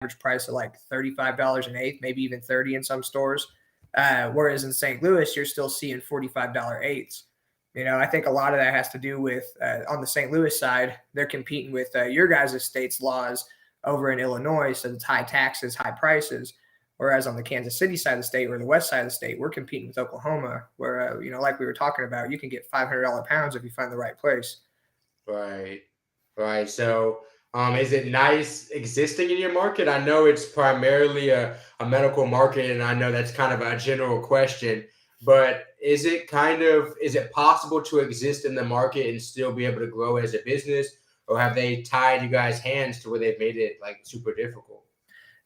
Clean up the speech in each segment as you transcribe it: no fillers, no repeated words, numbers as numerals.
average price of like $35 an eighth, maybe even 30 in some stores. Whereas in St. Louis, you're still seeing $45 eighths. I think a lot of that has to do with on the St. Louis side, they're competing with your guys' state's laws over in Illinois. So it's high taxes, high prices. Whereas on the Kansas City side of the state or the west side of the state, we're competing with Oklahoma where, like we were talking about, you can get $500 pounds if you find the right place. Right. Right. So is it nice existing in your market? I know it's primarily a medical market, and I know that's kind of a general question, but is it possible to exist in the market and still be able to grow as a business, or have they tied you guys' hands to where they've made it like super difficult?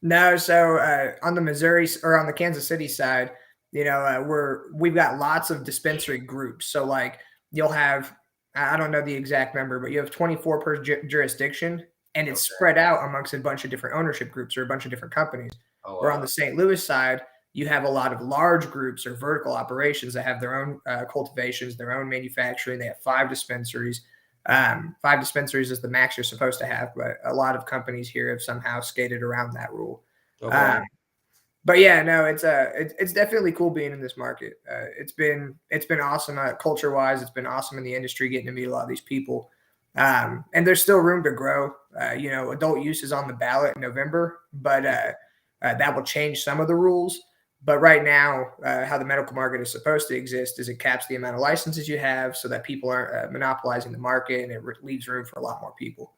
No, so on the Missouri or on the Kansas City side, we've got lots of dispensary groups. So like you'll have, I don't know the exact number, but you have 24 per jurisdiction, and it's Okay. spread out amongst a bunch of different ownership groups or a bunch of different companies. Oh, Where on wow. the St. Louis side, you have a lot of large groups or vertical operations that have their own cultivations, their own manufacturing. They have 5 dispensaries. 5 dispensaries is the max you're supposed to have, but a lot of companies here have somehow skated around that rule. Okay. Um, but yeah, no, it's definitely cool being in this market. It's been awesome culture wise. It's been awesome in the industry getting to meet a lot of these people, and there's still room to grow. Adult use is on the ballot in November, but that will change some of the rules. But right now, how the medical market is supposed to exist is it caps the amount of licenses you have so that people aren't monopolizing the market, and it leaves room for a lot more people.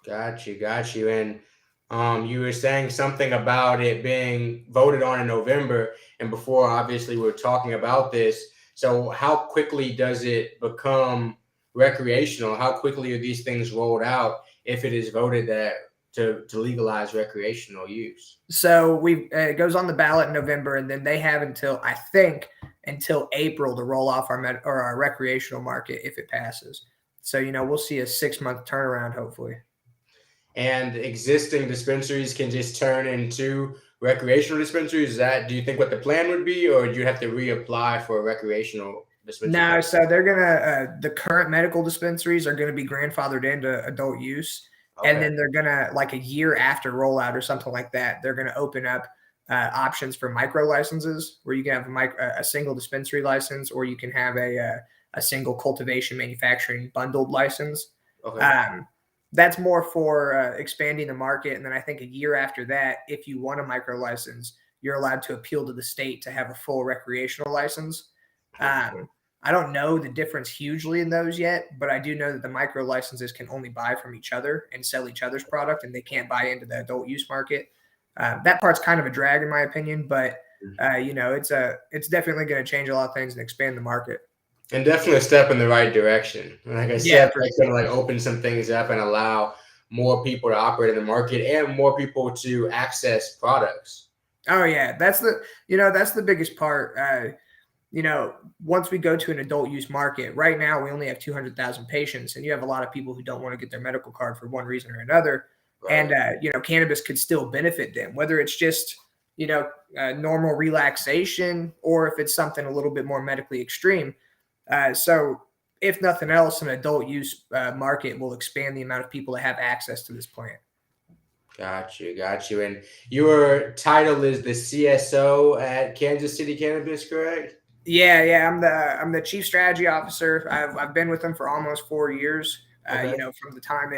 Got you. And you were saying something about it being voted on in November, and before, obviously, we were talking about this. So, how quickly does it become recreational? How quickly are these things rolled out if it is voted that to legalize recreational use? So it goes on the ballot in November, and then they have until April to roll off our recreational market if it passes. So we'll see a 6 month turnaround hopefully. And existing dispensaries can just turn into recreational dispensaries. Is that, do you think, what the plan would be, or do you have to reapply for a recreational dispensary No, license? so they're gonna the current medical dispensaries are gonna be grandfathered into adult use, and Okay. then they're gonna like a year after rollout or something like that, they're gonna open up options for micro licenses where you can have a single dispensary license, or you can have a single cultivation manufacturing bundled license. Okay. Um, that's more for expanding the market, and then I think a year after that, if you want a micro license, you're allowed to appeal to the state to have a full recreational license. Okay. Um, I don't know the difference hugely in those yet, but I do know that the micro licenses can only buy from each other and sell each other's product, and they can't buy into the adult use market. That part's kind of a drag in my opinion, but it's definitely going to change a lot of things and expand the market. And definitely a step in the right direction. Like I Yeah, said, for that's gonna sure. like open some things up and allow more people to operate in the market and more people to access products. Oh yeah, that's the biggest part. Once we go to an adult use market, right now we only have 200,000 patients, and you have a lot of people who don't want to get their medical card for one reason or another. Right. And, cannabis could still benefit them, whether it's just, normal relaxation or if it's something a little bit more medically extreme. So, if nothing else, an adult use market will expand the amount of people that have access to this plant. Got you. And your title is the CSO at Kansas City Cannabis, correct? Yeah, yeah, I'm the chief strategy officer. I've been with them for almost 4 years. Okay. From the time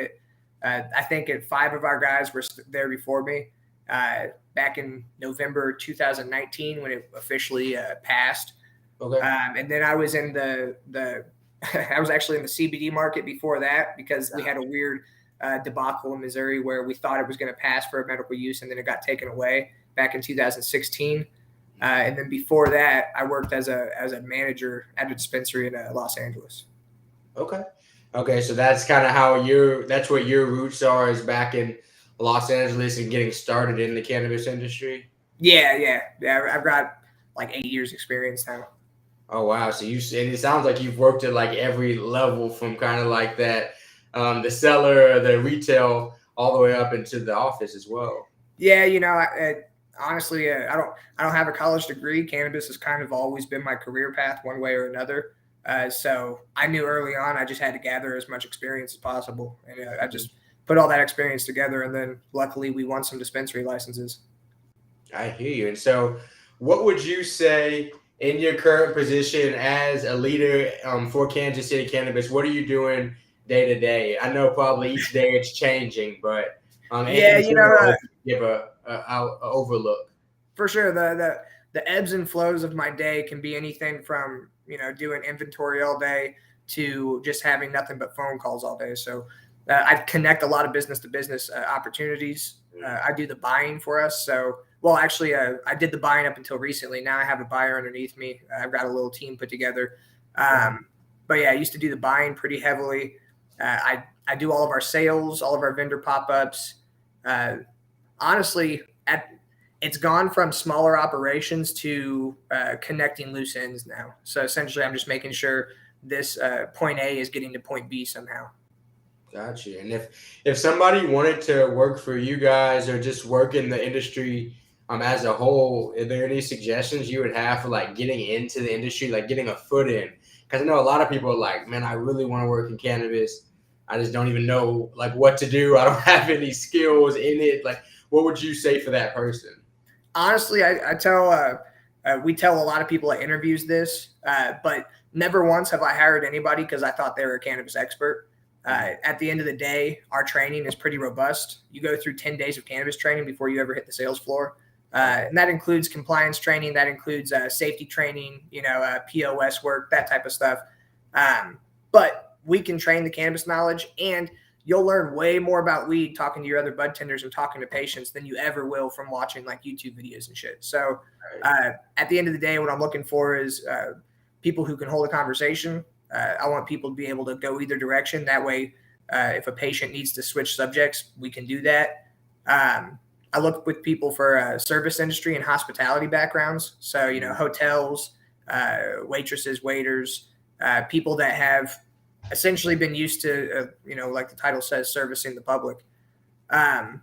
I think 5 of our guys were there before me. Back in November 2019 when it officially passed, Okay. and then I was in the I was actually in the CBD market before that because we had a weird debacle in Missouri where we thought it was going to pass for medical use and then it got taken away back in 2016. And then before that, I worked as a manager at a dispensary in Los Angeles. Okay. Okay. So that's kind of that's where your roots are, is back in Los Angeles and getting started in the cannabis industry. Yeah, yeah, yeah. I've got like 8 years experience now. Oh wow! So and it sounds like you've worked at like every level, from kind of like that, the seller, the retail, all the way up into the office as well. Yeah, honestly, I don't have a college degree. Cannabis has kind of always been my career path, one way or another. So I knew early on I just had to gather as much experience as possible, and I Mhm. just put all that experience together, and then luckily we won some dispensary licenses. I hear you. And so, what would you say in your current position as a leader for Kansas City Cannabis? What are you doing day to day? I know probably each day it's changing, but Yeah, in general, give a overlook. for sure. The ebbs and flows of my day can be anything from doing inventory all day to just having nothing but phone calls all day. So I connect a lot of business to business opportunities. I do the buying for us. So, well, actually, I did the buying up until recently. Now I have a buyer underneath me. I've got a little team put together. But yeah, I used to do the buying pretty heavily. I do all of our sales, all of our vendor pop-ups. Honestly, it's gone from smaller operations to connecting loose ends now. So essentially, I'm just making sure this point A is getting to point B somehow. Gotcha. And if somebody wanted to work for you guys or just work in the industry as a whole, are there any suggestions you would have for like getting into the industry, like getting a foot in? Because I know a lot of people are like, man, I really want to work in cannabis. I just don't even know like what to do. I don't have any skills in it. Like, what would you say for that person? Honestly, we tell a lot of people at interviews this, but never once have I hired anybody because I thought they were a cannabis expert. At the end of the day, our training is pretty robust. You go through 10 days of cannabis training before you ever hit the sales floor. And that includes compliance training. That includes safety training, POS work, that type of stuff. But we can train the cannabis knowledge, and you'll learn way more about weed talking to your other bud tenders and talking to patients than you ever will from watching like YouTube videos and shit. So at the end of the day, what I'm looking for is people who can hold a conversation. I want people to be able to go either direction. That way, if a patient needs to switch subjects, we can do that. I look with people for service industry and hospitality backgrounds. So, hotels, waitresses, waiters, people that have essentially been used to, like the title says, servicing the public. Yeah,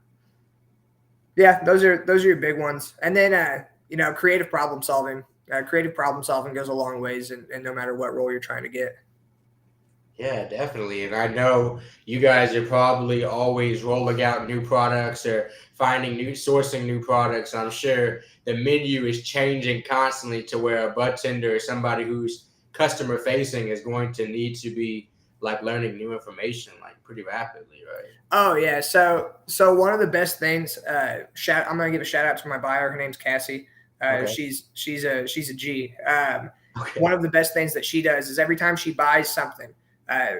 those are your big ones. And then, creative problem solving. Creative problem solving goes a long ways, and no matter what role you're trying to get. Yeah, definitely. And I know you guys are probably always rolling out new products or sourcing new products. I'm sure the menu is changing constantly to where a bud tender or somebody who's customer facing is going to need to be like learning new information like pretty rapidly, right? Oh yeah. So one of the best things, I'm gonna give a shout out to my buyer. Her name's Cassie. Okay. She's a G. Okay. One of the best things that she does is every time she buys something,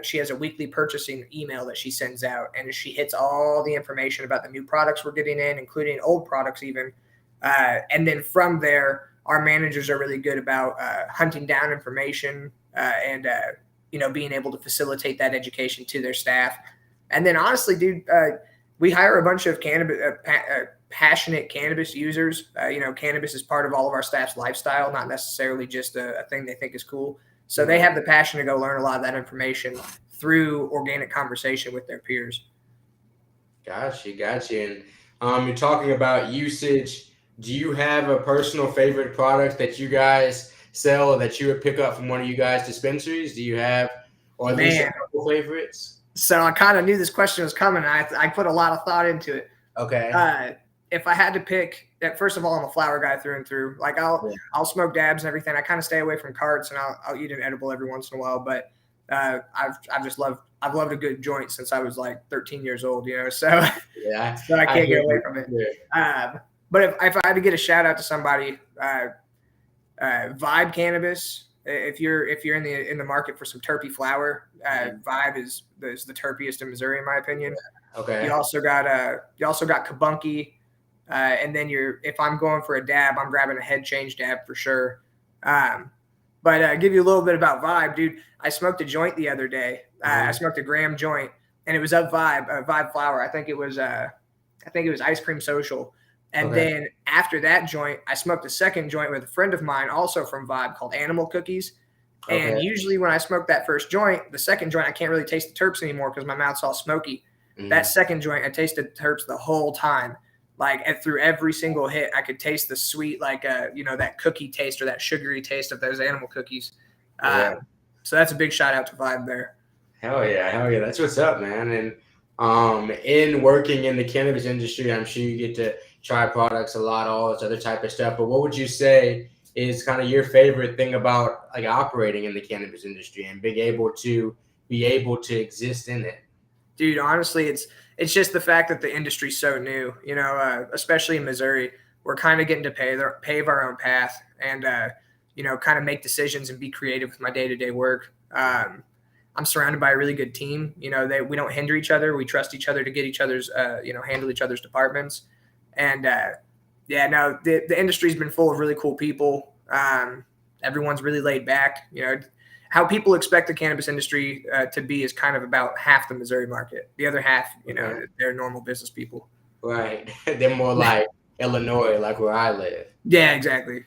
she has a weekly purchasing email that she sends out, and she hits all the information about the new products we're getting in, including old products even. And then from there, our managers are really good about hunting down information and being able to facilitate that education to their staff. And then honestly, dude, we hire a bunch of passionate cannabis users. Cannabis is part of all of our staff's lifestyle, not necessarily just a thing they think is cool. So they have the passion to go learn a lot of that information through organic conversation with their peers. Gotcha. And you're talking about usage. Do you have a personal favorite product that you guys sell or that you would pick up from one of you guys' dispensaries? Do you have, or at least a couple favorites? So I kind of knew this question was coming. I put a lot of thought into it. Okay. If I had to pick, first of all, I'm a flower guy through and through. Like I'll smoke dabs and everything. I kind of stay away from carts, and I'll eat an edible every once in a while. But I've loved a good joint since I was like 13 years old. So yeah, so I can't get away from it. Yeah. But if I had to get a shout out to somebody, Vibe Cannabis. If you're in the market for some terpy flower, Vibe is the terpiest in Missouri, in my opinion. Okay. You also got Kabunky. And then if I'm going for a dab, I'm grabbing a head change dab for sure. But give you a little bit about Vibe, dude. I smoked a joint the other day. I smoked a gram joint, and it was of Vibe flower. I think it was Ice Cream Social. And then after that joint, I smoked a second joint with a friend of mine, also from Vibe, called Animal Cookies. Okay. And usually when I smoke that first joint, the second joint, I can't really taste the terps anymore because my mouth's all smoky. That second joint, I tasted terps the whole time. Like through every single hit, I could taste the sweet, like that cookie taste or that sugary taste of those animal cookies. So that's a big shout out to Vibe there. Hell yeah, that's what's up, man. In working in the cannabis industry, I'm sure you get to try products a lot, all this other type of stuff. But what would you say is kind of your favorite thing about like operating in the cannabis industry and being able to exist in it? Dude, honestly, it's just the fact that the industry's so new. Especially in Missouri, we're kind of getting to pave our own path, and kind of make decisions and be creative with my day to day work. I'm surrounded by a really good team. We don't hinder each other. We trust each other to get each other's, handle each other's departments. And yeah, no, the industry's been full of really cool people. Everyone's really laid back. How people expect the cannabis industry to be is kind of about half the Missouri market. The other half, Okay. they're normal business people. Right. They're more like Illinois, like where I live. Yeah, exactly.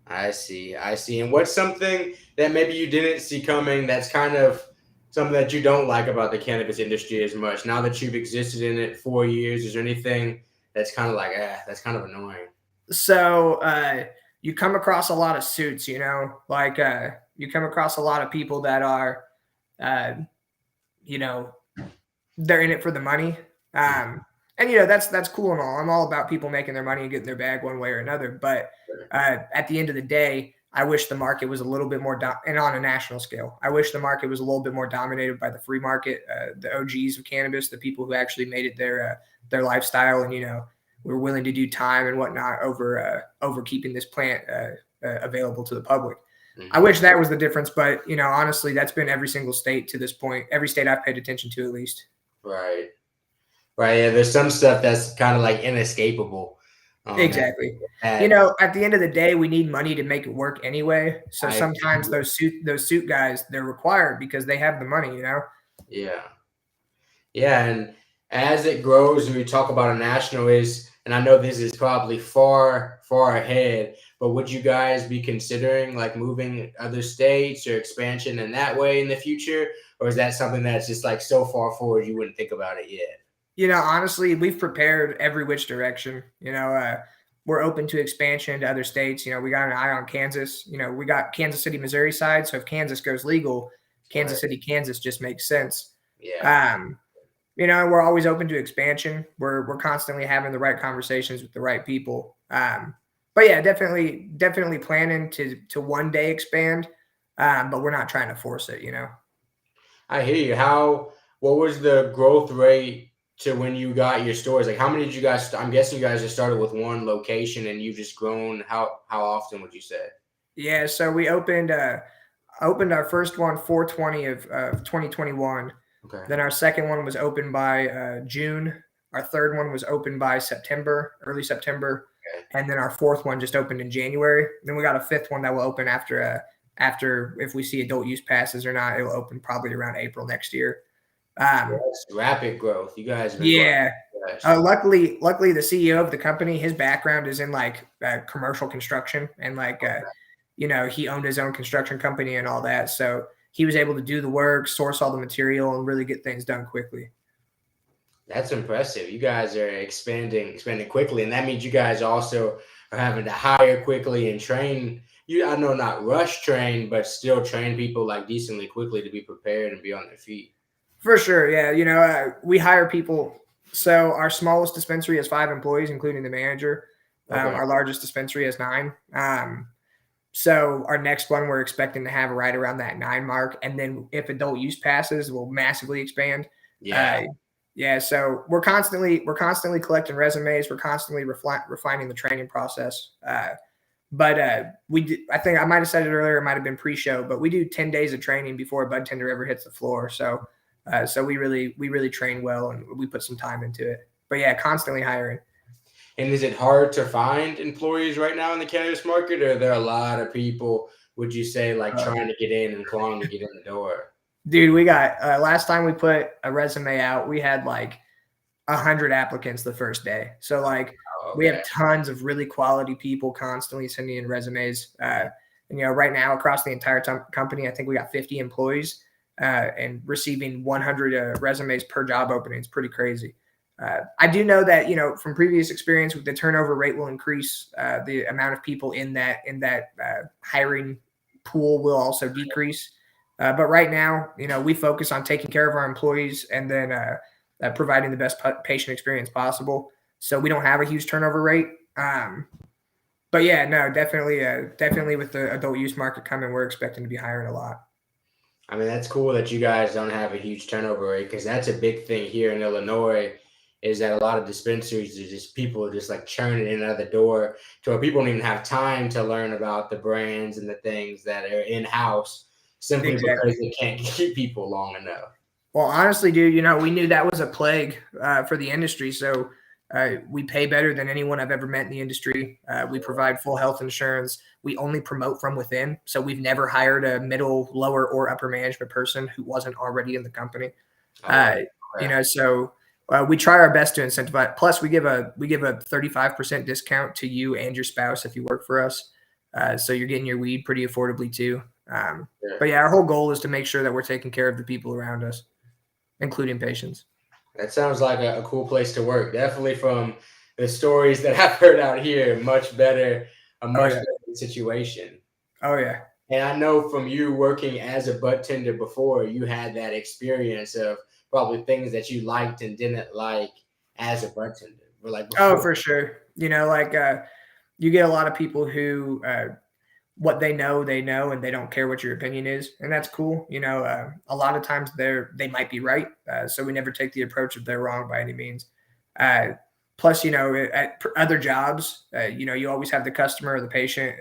I see. I see. And what's something that maybe you didn't see coming that's kind of something that you don't like about the cannabis industry as much? Now that you've existed in it 4 years, is there anything that's kind of like, that's kind of annoying? So you come across a lot of suits, like you come across a lot of people that are, uh, you know, they're in it for the money. And that's cool and all. I'm all about people making their money and getting their bag one way or another. But at the end of the day, I wish the market was a little bit more, and on a national scale, I wish the market was a little bit more dominated by the free market, the OGs of cannabis, the people who actually made it their lifestyle, and were willing to do time and whatnot over keeping this plant available to the public. I wish that was the difference, but honestly, that's been every single state to this point. Every state I've paid attention to, at least. Right. Right. Yeah. There's some stuff that's kind of like inescapable. And Exactly. that At the end of the day, we need money to make it work anyway. So I, sometimes those suit guys, they're required because they have the money. yeah. Yeah. And as it grows, and we talk about a national and I know this is probably far, far ahead, but would you guys be considering like moving other states or expansion in that way in the future? Or is that something that's just like so far forward you wouldn't think about it yet? Honestly, we've prepared every which direction. We're open to expansion to other states. We got an eye on Kansas. We got Kansas City, Missouri side. So if Kansas goes legal, Right. Kansas City, Kansas just makes sense. Yeah. Um, we're always open to expansion. We're constantly having the right conversations with the right people. But yeah, definitely planning to one day expand. But we're not trying to force it. I hear you. What was the growth rate to when you got your stores? Like, how many did you guys? I'm guessing you guys just started with one location and you've just grown. How often would you say? Yeah, so we opened our first one 420 of 2021. Okay. Then our second one was opened by June. Our third one was opened by early September, Okay. and then our fourth one just opened in January. Then we got a fifth one that will open after if we see adult use passes or not. It will open probably around April next year. Um, That's rapid growth. You guys have been growing yeah. fast. Luckily, the CEO of the company, his background is in like commercial construction, and like he owned his own construction company and all that. So he was able to do the work, source all the material, and really get things done quickly. That's impressive. You guys are expanding quickly, and that means you guys also are having to hire quickly and train. I know not rush train, but still train people like decently quickly to be prepared and be on their feet. For sure, yeah. We hire people. So our smallest dispensary has 5 employees, including the manager. Okay. Our largest dispensary has 9. So our next one we're expecting to have right around that 9 mark, and then if adult use passes, we'll massively expand. Yeah. Yeah. So we're constantly collecting resumes. We're constantly refining the training process. But I think I might have said it earlier. It might have been pre-show, but we do 10 days of training before a bud tender ever hits the floor. So we really train well, and we put some time into it. But yeah, constantly hiring. And is it hard to find employees right now in the cannabis market, or are there a lot of people, would you say, like Uh, trying to get in and clawing to get in the door? Dude, we got last time we put a resume out, we had like 100 applicants the first day. So like Oh, we okay. have tons of really quality people constantly sending in resumes. And right now across the entire company, I think we got 50 employees and receiving 100 resumes per job opening. It's pretty crazy. I do know that from previous experience, the turnover rate will increase. The amount of people in that hiring pool will also decrease. But right now, we focus on taking care of our employees, and then providing the best patient experience possible. So we don't have a huge turnover rate. But yeah, no, definitely with the adult use market coming, we're expecting to be hiring a lot. I mean, that's cool that you guys don't have a huge turnover rate because that's a big thing here in Illinois. Is that a lot of dispensaries are just people just like churning in and out of the door to where people don't even have time to learn about the brands and the things that are in house simply because Exactly. they can't keep people long enough. Well, honestly, dude, we knew that was a plague for the industry. So we pay better than anyone I've ever met in the industry. We provide full health insurance. We only promote from within. So we've never hired a middle, lower, or upper management person who wasn't already in the company. Oh, wow. Okay. So we try our best to incentivize. Plus, we give a 35% discount to you and your spouse if you work for us. So you're getting your weed pretty affordably too. But yeah, our whole goal is to make sure that we're taking care of the people around us, including patients. That sounds like a cool place to work. Definitely from the stories that I've heard out here, much better, a Oh much yeah. better situation. Oh yeah. And I know from you working as a bud tender before, you had that experience of probably things that you liked and didn't like as a bud tender, or like Oh, before. for sure. You get a lot of people who what they know, and they don't care what your opinion is, and that's cool. A lot of times they might be right, so we never take the approach of they're wrong by any means. Uh, Plus, at other jobs, you always have the customer or the patient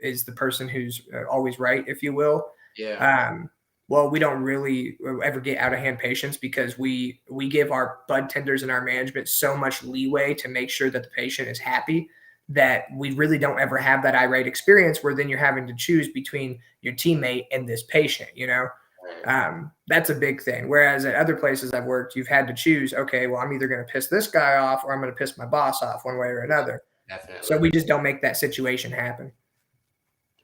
is the person who's always right, if you will. Yeah. Um, well, we don't really ever get out of hand patients because we give our bud tenders and our management so much leeway to make sure that the patient is happy that we really don't ever have that irate experience where then you're having to choose between your teammate and this patient. Right. That's a big thing. Whereas at other places I've worked, you've had to choose, okay, well, I'm either going to piss this guy off or I'm going to piss my boss off one way or another. So Definitely. we just don't make that situation happen.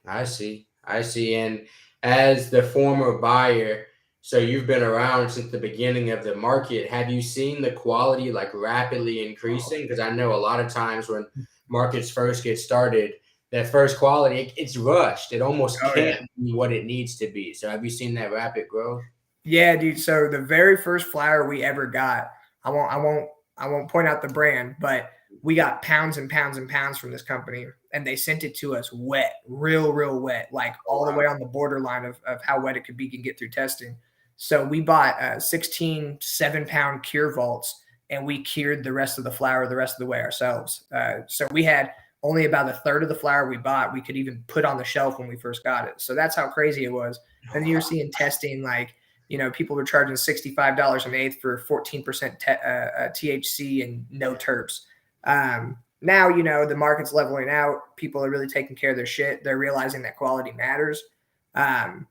I see. I see. And as the former buyer, so you've been around since the beginning of the market. Have you seen the quality like rapidly increasing? Because I know a lot of times when markets first get started, that first quality it's rushed. It almost Oh yeah. can't be what it needs to be. So have you seen that rapid growth? Yeah, dude. So the very first flower we ever got, I won't point out the brand, but we got pounds and pounds and pounds from this company, and they sent it to us wet, real wet, like Oh, all the wow. way on the borderline of how wet it could be and get through testing. So we bought 16 7-pound cure vaults, and we cured the rest of the flower the rest of the way ourselves. So we had only about a third of the flower we bought we could even put on the shelf when we first got it. So that's how crazy it was. And you're seeing testing like people were charging $65 an eighth for 14% THC and no terps. Now, the market's leveling out. People are really taking care of their shit. They're realizing that quality matters. And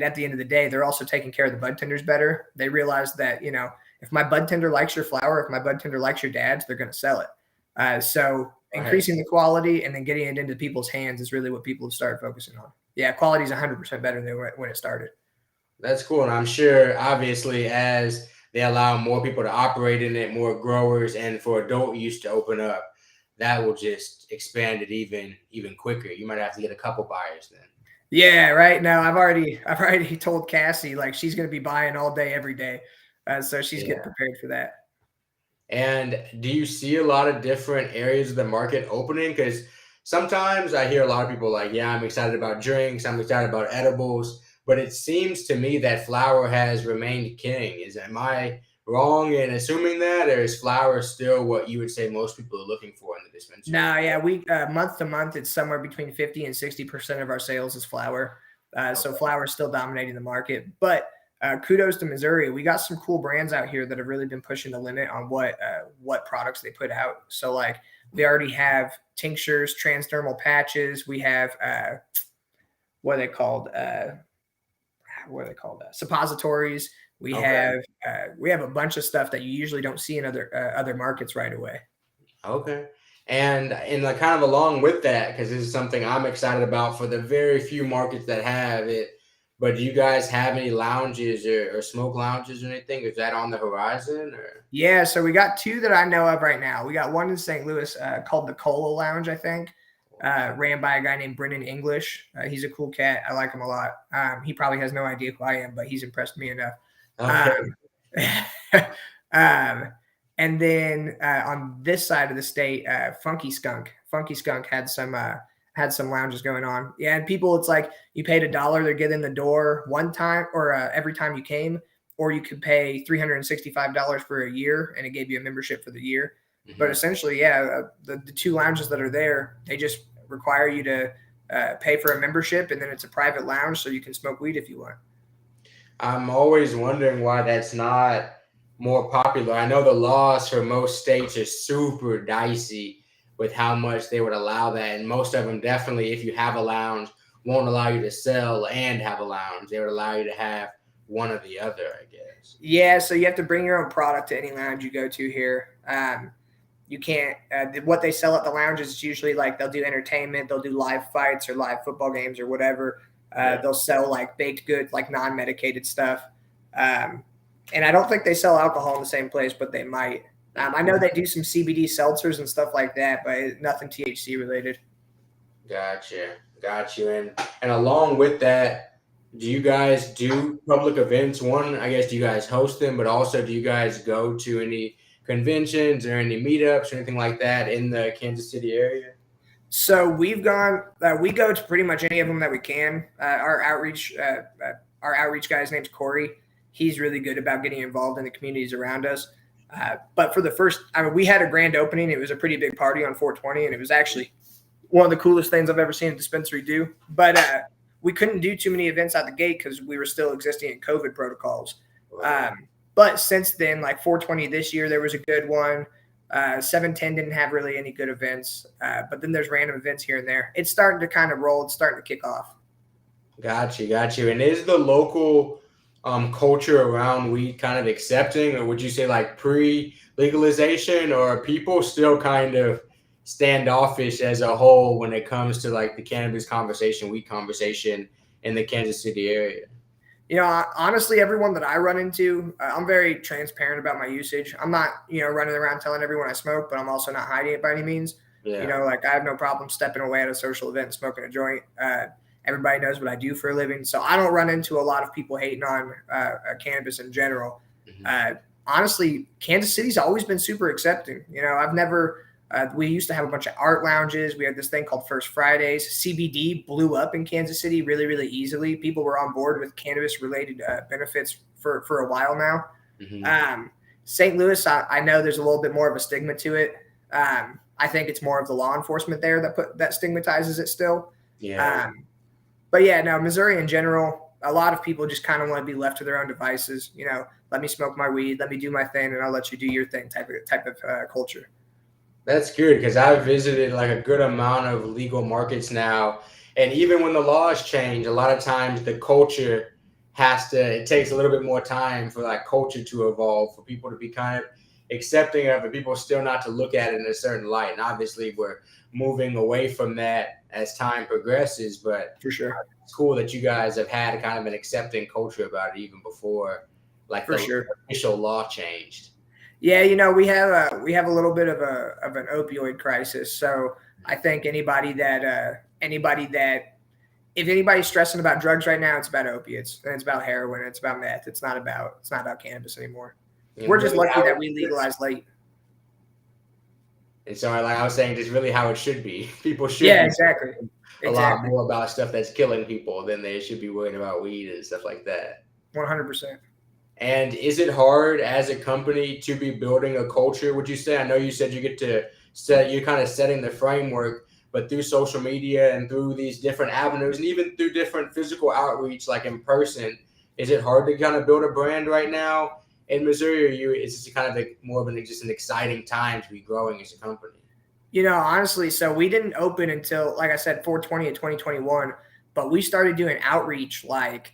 at the end of the day, they're also taking care of the bud tenders better. They realize that, if my bud tender likes your flower, if my bud tender likes your dad's, they're going to sell it. So Right. increasing the quality and then getting it into people's hands is really what people have started focusing on. Yeah, quality is 100% better than when it started. That's cool. And I'm sure, obviously, as they allow more people to operate in it, more growers, and for adult use to open up, that will just expand it even quicker. You might have to get a couple buyers then. Yeah, right. Now I've already told Cassie like she's gonna be buying all day, every day, so she's getting Yeah. prepared for that. And do you see a lot of different areas of the market opening? Because sometimes I hear a lot of people like, yeah, I'm excited about drinks, I'm excited about edibles, but it seems to me that flower has remained king. Am I wrong in assuming that, or is flower still what you would say most people are looking for in the dispensary? No, yeah, we month to month, it's somewhere between 50 and 60% of our sales is flower. So Okay. flower is still dominating the market. But kudos to Missouri. We got some cool brands out here that have really been pushing the limit on what products they put out. So like we already have tinctures, transdermal patches. We have what are they called? What are they called? Suppositories. We Okay. have we have a bunch of stuff that you usually don't see in other markets right away. Okay. And like kind of along with that, because this is something I'm excited about for the very few markets that have it. But do you guys have any lounges or smoke lounges or anything? Is that on the horizon or? Yeah, so we got two that I know of right now. We got one in St. Louis called the Cola Lounge, I think, ran by a guy named Brennan English. He's a cool cat. I like him a lot. He probably has no idea who I am, but he's impressed me enough. Okay. Um, And then on this side of the state, Funky Skunk had some lounges going on. Yeah, and people, it's like you paid $1 to get in the door one time, or every time you came, or you could pay $365 for a year, and it gave you a membership for the year. But essentially, yeah, the two lounges that are there, they just require you to pay for a membership, and then it's a private lounge, so you can smoke weed if you want. I'm always wondering why that's not more popular. I know the laws for most states are super dicey with how much they would allow that. And most of them definitely, if you have a lounge, won't allow you to sell and have a lounge. They would allow you to have one or the other, I guess. Yeah, so you have to bring your own product to any lounge you go to here. You can't, what they sell at the lounges is usually like they'll do entertainment, they'll do live fights or live football games or whatever. They'll sell like baked goods, like non-medicated stuff. And I don't think they sell alcohol in the same place, but they might. I know they do some CBD seltzers and stuff like that, but nothing THC related. Gotcha. Got you. And along with that, do you guys do public events? One, I guess, do you guys host them, but also do you guys go to any conventions or any meetups or anything like that in the Kansas City area? So we go to pretty much any of them that we can. Our outreach guy's name's Corey. He's really good about getting involved in the communities around us. But for the first, we had a grand opening. It was a pretty big party on 420, and it was actually one of the coolest things I've ever seen a dispensary do. But we couldn't do too many events out the gate because we were still existing in COVID protocols. But since then, like 420 this year, there was a good one. 710 didn't have really any good events, but then there's random events here and there. It's starting to kind of roll. It's starting to kick off. Got you. And is the local culture around weed kind of accepting, or would you say like pre-legalization, or are people still kind of standoffish as a whole when it comes to like the cannabis conversation, weed conversation in the Kansas City area? You know, honestly, everyone that I run into, I'm very transparent about my usage. I'm not, running around telling everyone I smoke, but I'm also not hiding it by any means. Yeah. Like I have no problem stepping away at a social event and smoking a joint. Everybody knows what I do for a living. So I don't run into a lot of people hating on cannabis in general. Honestly, Kansas City's always been super accepting. I've never we used to have a bunch of art lounges. We had this thing called First Fridays. CBD blew up in Kansas City really, really easily. People were on board with cannabis-related benefits for a while now. St. Louis, I know there's a little bit more of a stigma to it. I think it's more of the law enforcement there that stigmatizes it still. Yeah. But yeah, no, Missouri in general, a lot of people just kind of want to be left to their own devices. Let me smoke my weed, let me do my thing, and I'll let you do your thing type of culture. That's good, because I've visited like a good amount of legal markets now. And even when the laws change, a lot of times the culture it takes a little bit more time for like culture to evolve, for people to be kind of accepting of it, people still not to look at it in a certain light. And obviously we're moving away from that as time progresses, but for sure, it's cool that you guys have had kind of an accepting culture about it even before like the official law changed. Yeah, we have a little bit of an opioid crisis. So I think anybody that if anybody's stressing about drugs right now, it's about opiates, and it's about heroin, it's about meth. It's not about cannabis anymore. And we're just lucky that we legalized late. And so, like I was saying, it's really how it should be. People should exactly. A lot more about stuff that's killing people than they should be worrying about weed and stuff like that. 100%. And is it hard as a company to be building a culture, would you say? I know you said you're kind of setting the framework, but through social media and through these different avenues and even through different physical outreach, like in person, is it hard to kind of build a brand right now in Missouri, or is this kind of more of an exciting time to be growing as a company? Honestly, so we didn't open until, like I said, 420 of 2021, but we started doing outreach like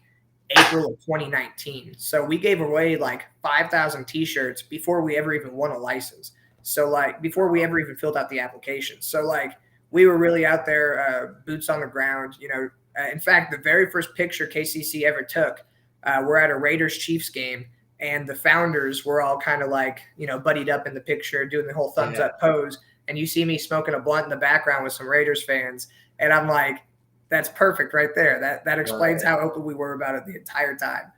April of 2019. So we gave away like 5,000 t-shirts before we ever even won a license. So like before we ever even filled out the application. So like we were really out there, boots on the ground. In fact, the very first picture KCC ever took, we're at a Raiders Chiefs game, and the founders were all kind of like, buddied up in the picture, doing the whole thumbs up pose. And you see me smoking a blunt in the background with some Raiders fans. And I'm like, that's perfect right there. That explains how open we were about it the entire time.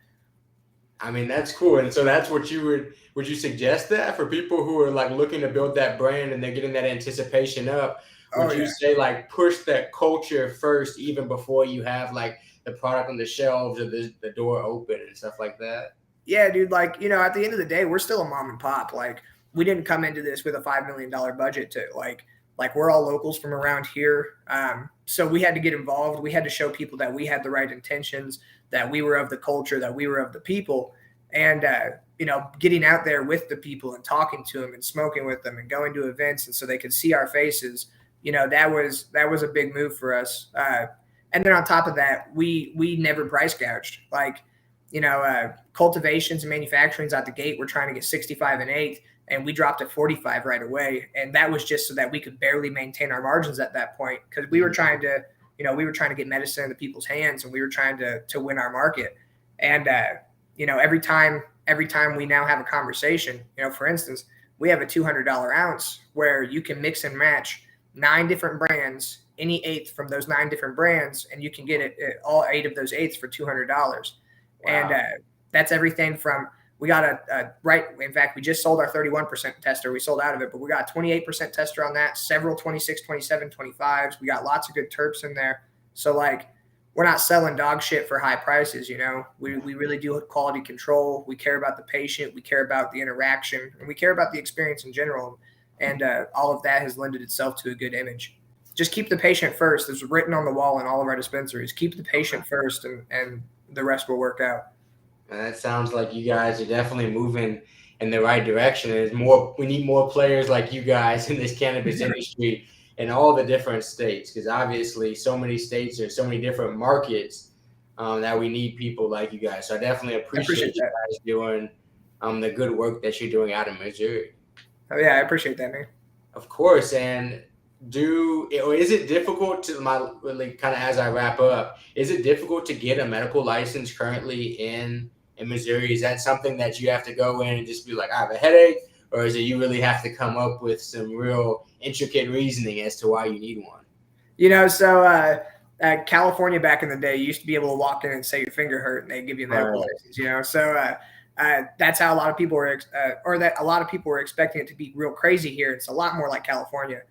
I mean, that's cool. And so that's what would you suggest that for people who are like looking to build that brand and they're getting that anticipation up? Oh Would you yeah. say like push that culture first, even before you have like the product on the shelves or the door open and stuff like that? Yeah, dude, like, at the end of the day, we're still a mom and pop. Like, we didn't come into this with a $5 million budget to like we're all locals from around here. So we had to get involved. We had to show people that we had the right intentions, that we were of the culture, that we were of the people. And getting out there with the people and talking to them and smoking with them and going to events and so they could see our faces, that was a big move for us. And then on top of that, we never price gouged. Like, cultivations and manufacturings out the gate, we're trying to get 65 and 8, and we dropped to 45 right away. And that was just so that we could barely maintain our margins at that point, because we were trying to get medicine into people's hands, and we were trying to win our market. And every time we now have a conversation, for instance, we have a $200 ounce where you can mix and match 9 different brands, any eighth from those 9 different brands, and you can get it all 8 of those eighths for $200. Wow. And that's everything from, we got in fact, we just sold our 31% tester. We sold out of it, but we got a 28% tester on that, several 26, 27, 25s. We got lots of good terps in there. So like, we're not selling dog shit for high prices. We really do quality control. We care about the patient. We care about the interaction, and we care about the experience in general. And all of that has lended itself to a good image. Just keep the patient first. It's written on the wall in all of our dispensaries. Keep the patient first, and the rest will work out. And that sounds like you guys are definitely moving in the right direction. We need more players like you guys in this cannabis industry in all the different states, because obviously so many states or so many different markets that we need people like you guys. So I definitely appreciate you guys doing the good work that you're doing out in Missouri. Oh yeah, I appreciate that, man. Of course. And is it difficult really kind of as I wrap up, is it difficult to get a medical license currently in Missouri? Is that something that you have to go in and just be like, I have a headache? Or is it you really have to come up with some real intricate reasoning as to why you need one? So California back in the day, you used to be able to walk in and say your finger hurt, and they give you a medical license. So that's how a lot of people were, expecting it to be real crazy here. It's a lot more like California.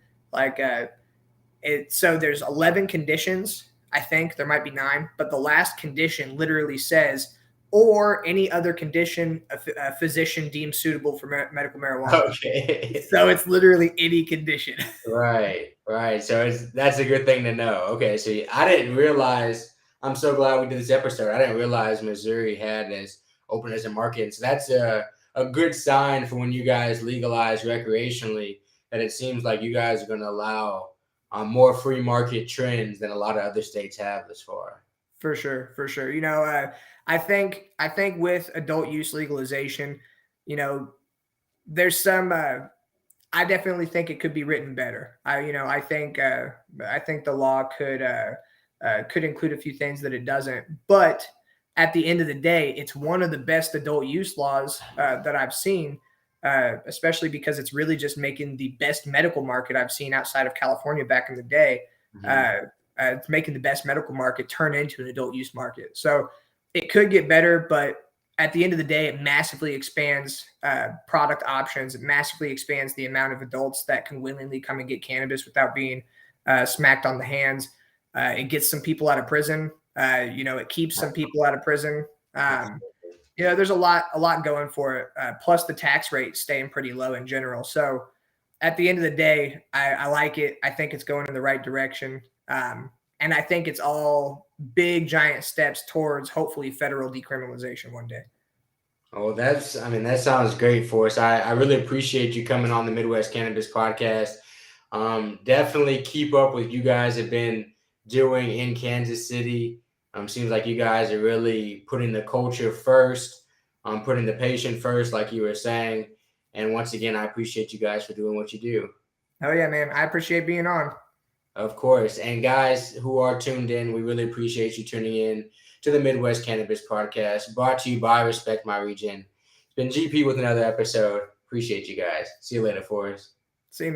So there's 11 conditions. I think there might be 9, but the last condition literally says, or any other condition a physician deems suitable for medical marijuana. Okay. So it's literally any condition. Right. So that's a good thing to know. Okay. So I didn't realize, I'm so glad we did this episode. I didn't realize Missouri had as open as a market. And so that's a good sign for when you guys legalize recreationally, that it seems like you guys are going to allow more free market trends than a lot of other states have thus far. For sure. I think with adult use legalization, there's some. I definitely think it could be written better. I think the law could include a few things that it doesn't. But at the end of the day, it's one of the best adult use laws that I've seen. Especially because it's really just making the best medical market I've seen outside of California back in the day. Mm-hmm. It's making the best medical market turn into an adult use market. So it could get better, but at the end of the day, it massively expands product options. It massively expands the amount of adults that can willingly come and get cannabis without being smacked on the hands. It gets some people out of prison. It keeps some people out of prison. There's a lot going for it. Plus the tax rate staying pretty low in general. So at the end of the day, I like it. I think it's going in the right direction. And I think it's all big, giant steps towards hopefully federal decriminalization one day. Oh, that sounds great for us. I really appreciate you coming on the Midwest Cannabis Podcast. Definitely keep up with you guys have been doing in Kansas City. Seems like you guys are really putting the culture first, putting the patient first, like you were saying. And once again, I appreciate you guys for doing what you do. Oh yeah, man. I appreciate being on. Of course. And guys who are tuned in, we really appreciate you tuning in to the Midwest Cannabis Podcast, brought to you by Respect My Region. It's been GP with another episode. Appreciate you guys. See you later, Forrest.